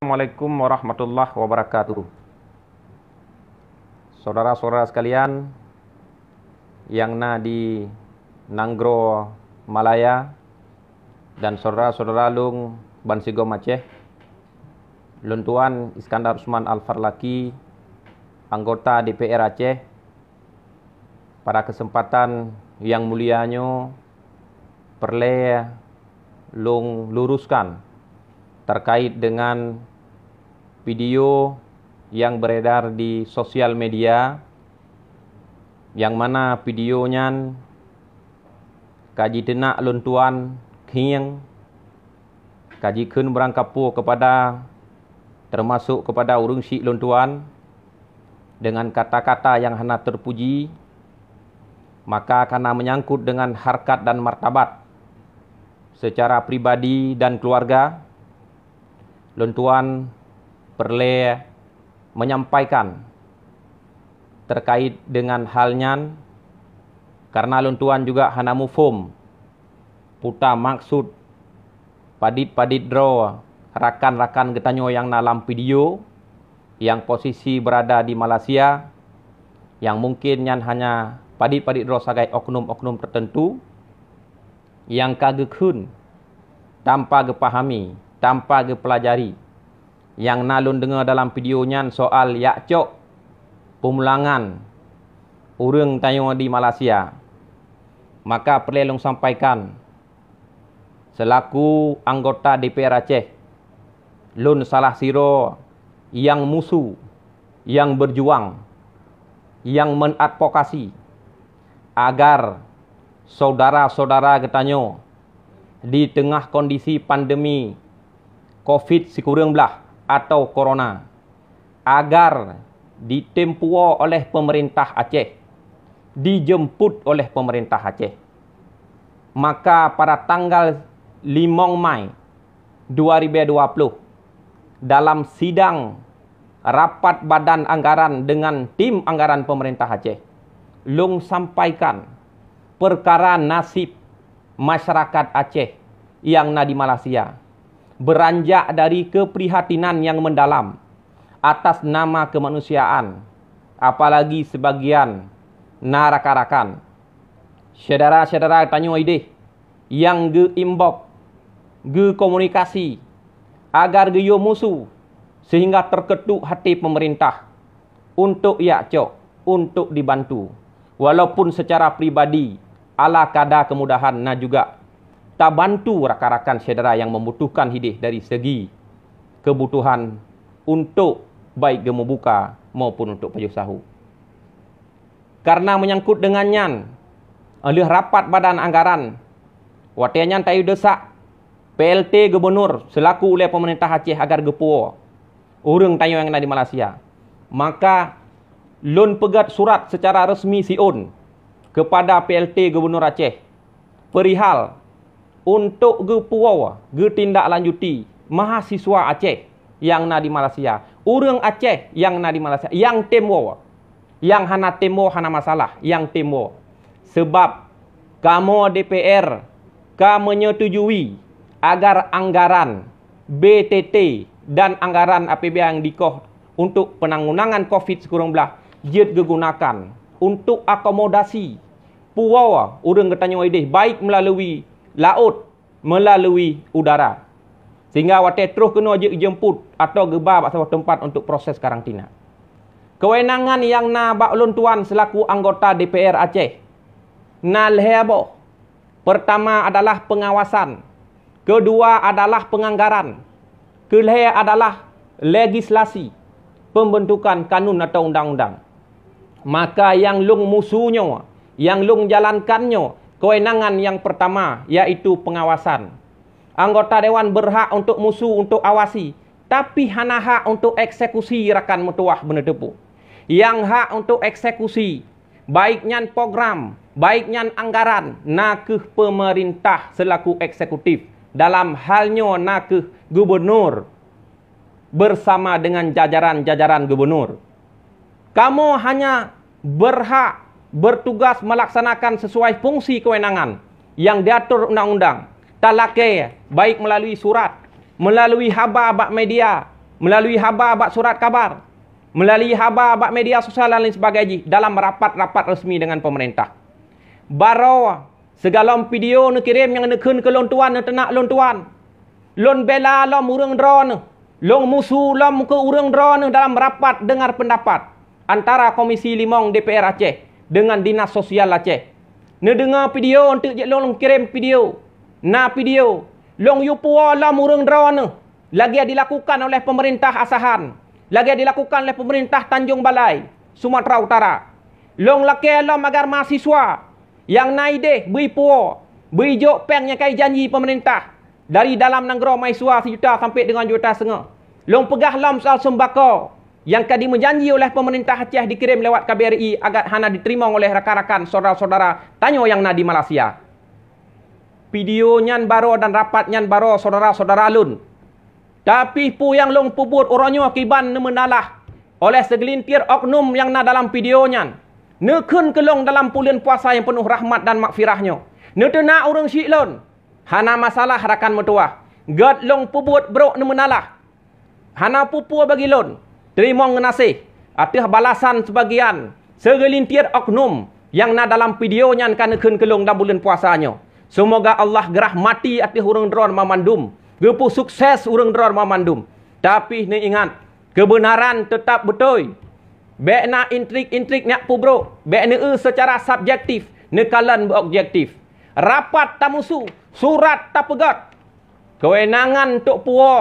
Assalamualaikum warahmatullahi wabarakatuh. Saudara-saudara sekalian yang di Nanggro Malaya dan saudara-saudara lung Bansigom Aceh, Luntuan Iskandar Usman Al-Farlaki, anggota DPR Aceh, pada kesempatan yang mulianya perlu lung luruskan terkait dengan video yang beredar di sosial media, yang mana videonya kaji tenak luntuan khiang, kaji kun berangkapu kepada termasuk kepada urung syik luntuan dengan kata-kata yang hana terpuji, maka karena menyangkut dengan harkat dan martabat secara pribadi dan keluarga, luntuan perlu menyampaikan terkait dengan halnya, karena luntuan juga hana mufum puta maksud padit-padit draw rakan-rakan getanyo yang dalam video yang posisi berada di Malaysia, yang mungkin yang hanya padit-padit draw sebagai oknum-oknum tertentu yang kagekun tanpa gepahami, tanpa gepelajari, yang nalun dengar dalam videonya soal yakcok pemulangan urang tayo di Malaysia, maka perlu sampaikan selaku anggota DPR Aceh, lun salah siro yang musuh, yang berjuang, yang menadvokasi agar saudara-saudara getanyo di tengah kondisi pandemi COVID-19 atau corona agar ditempuo oleh pemerintah Aceh, dijemput oleh pemerintah Aceh. Maka pada tanggal 5 Mai 2020 dalam sidang rapat badan anggaran dengan tim anggaran pemerintah Aceh, lung sampaikan perkara nasib masyarakat Aceh yang di Malaysia beranjak dari keprihatinan yang mendalam atas nama kemanusiaan, apalagi sebagian rakan-rakan saudara-saudara tanyo ide yang geimbok komunikasi agar geyo musuh sehingga terketuk hati pemerintah untuk yakcok, untuk dibantu, walaupun secara pribadi ala kadar kemudahan juga tak bantu rakan-rakan saudara yang membutuhkan hidih dari segi kebutuhan untuk baik gemu buka maupun untuk pajuh sahu. Karena menyangkut dengannya oleh rapat badan anggaran, watiannya tayu desak PLT Gubernur selaku oleh pemerintah Aceh agar gepuo urang tayo yang di Malaysia, maka lun pegat surat secara resmi siun kepada PLT Gubernur Aceh perihal untuk gepuo tindak lanjuti mahasiswa Aceh yang di Malaysia, urang Aceh yang di Malaysia, yang temo, yang hana temo hana masalah, yang temo sebab kamu DPR menyetujui agar anggaran BTT dan anggaran APBN yang dikoh untuk penanggulangan COVID-19 jid digunakan untuk akomodasi puawa urang getanyo ideh baik melalui laut, melalui udara, sehingga wate terus kena jemput atau gebab atau tempat untuk proses karantina. Kewenangan yang bak luntuan selaku anggota DPR Aceh lehebo, pertama adalah pengawasan, kedua adalah penganggaran, kelih adalah legislasi, pembentukan kanun atau undang-undang. Maka yang lung musuhnya, yang lung jalankannya, kewenangan yang pertama yaitu pengawasan. Anggota dewan berhak untuk musuh, untuk awasi, tapi hana hak untuk eksekusi rakan mutuah benedepu. Yang hak untuk eksekusi baiknya program, baiknya anggaran nakeh pemerintah selaku eksekutif, dalam halnya nakeh gubernur bersama dengan jajaran-jajaran gubernur. Kamu hanya berhak bertugas melaksanakan sesuai fungsi kewenangan yang diatur undang-undang. Talake baik melalui surat, melalui haba-haba media, melalui khabar bak surat kabar, melalui khabar bak media sosial dan lain sebagainya dalam rapat-rapat resmi dengan pemerintah. Baro segala video nak kirim yang nak ke lon tuan nak tenak lon tuan. Lon bela lom urang drone, long musuh lom ke urang drone dalam rapat dengar pendapat antara Komisi 5 DPR Aceh dengan Dinas Sosial Aceh. Ne dengar video untuk je long kirim video. Na video long yupuo lom urang drone lagi dilakukan oleh pemerintah Asahan, lagi dilakukan oleh pemerintah Tanjung Balai, Sumatera Utara. Long laki lom agar mahasiswa yang naideh beri puo, beri jok peng yang kai janji pemerintah dari dalam negara mahasiswa 1 juta sampai dengan 1,5 juta. Long pegah lom soal sembako yang kadi menjanji oleh pemerintah Aceh dikirim lewat KBRI agar hana diterima oleh rakan-rakan saudara-saudara tanyo yang na di Malaysia. Video nyan baro dan rapat nyan baro saudara-saudara lun. Tapi pu yang long pubut oronyo akiban menalah oleh segelintir oknum yang na dalam video nyan. Nekun kelong dalam bulan puasa yang penuh rahmat dan makfirahnya. Netena urang syik lon. Hana masalah rakan metuah. God long pubut bro menalah. Hana pupu bagi lon. Terima ngenasih. Atih balasan sebagian segelintir oknum yang na dalam video nyan kan nekun kelong dalam bulan puasanya. Semoga Allah gerah mati atih urang dron mamandum. Gepu sukses urang dron mamandum. Tapi ni ingat, kebenaran tetap betul. Bek na intrik-intrik nak pu bro. Bek ne secara subjektif, ne kalan berobjektif. Rapat tamusu, surat tak pegat. Kewenangan tok puo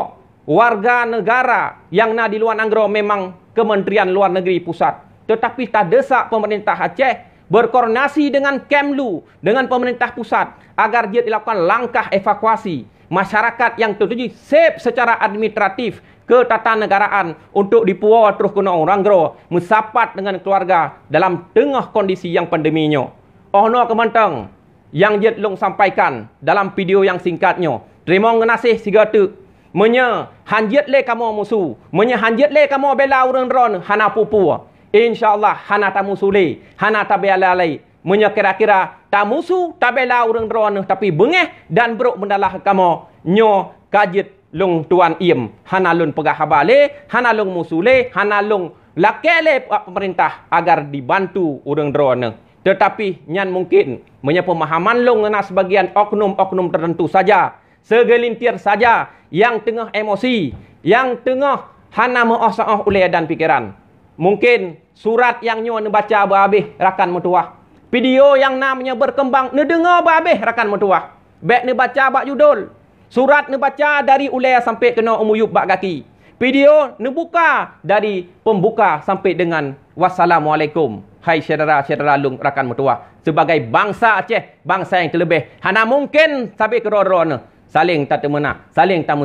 warga negara yang na di luar negara memang Kementerian Luar Negeri Pusat. Tetapi tak desak pemerintah Aceh berkoordinasi dengan Kemlu, dengan pemerintah pusat agar dia dilakukan langkah evakuasi masyarakat yang tertuju safe secara administratif ketatanegaraan untuk dipuo terus kena orang gro mesapat dengan keluarga dalam tengah kondisi yang pandeminya. Ono kemantang yang jet long sampaikan dalam video yang singkatnya. Terima ngenasih sigatu. Menya hanjet le kamu musuh, menya hanjet le kamu bela urang dron hana pupu. InsyaAllah hana ta musuh le, hana ta bela le. Menya kira-kira ta musuh ta bela urang dron tapi bengeh dan brok mendalah kamu nyo kajet long tuan iem hana lun pegah habale hana long musule hana long lakele pemerintah agar dibantu urang drone. Tetapi nyan mungkin menya pemahaman long ngena sebagian oknum-oknum tertentu saja, segelintir saja yang tengah emosi, yang tengah hana meosah oleh dan pikiran. Mungkin surat yang nyo baca berhabis rakan metuah, video yang namanya berkembang ne dengar berhabis rakan metuah, bek ne baca bak judul, surat ne baca dari ulai sampai kena umuyub bak kaki. Video ne buka dari pembuka sampai dengan wassalamualaikum. Hai saudara-saudara lung rakan metuah. Sebagai bangsa Aceh, bangsa yang terlebih, hana mungkin sampai ke ron-ron saling tak temena, saling tak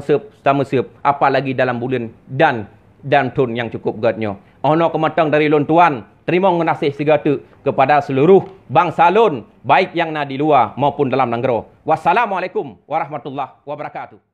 mesep, apalagi dalam bulan dan tun yang cukup gadnya. Ono kematang dari lun tuan, terima ngenasih segatu kepada seluruh bangsa lun, baik yang na di luar maupun dalam negara. Wassalamualaikum warahmatullahi wabarakatuh.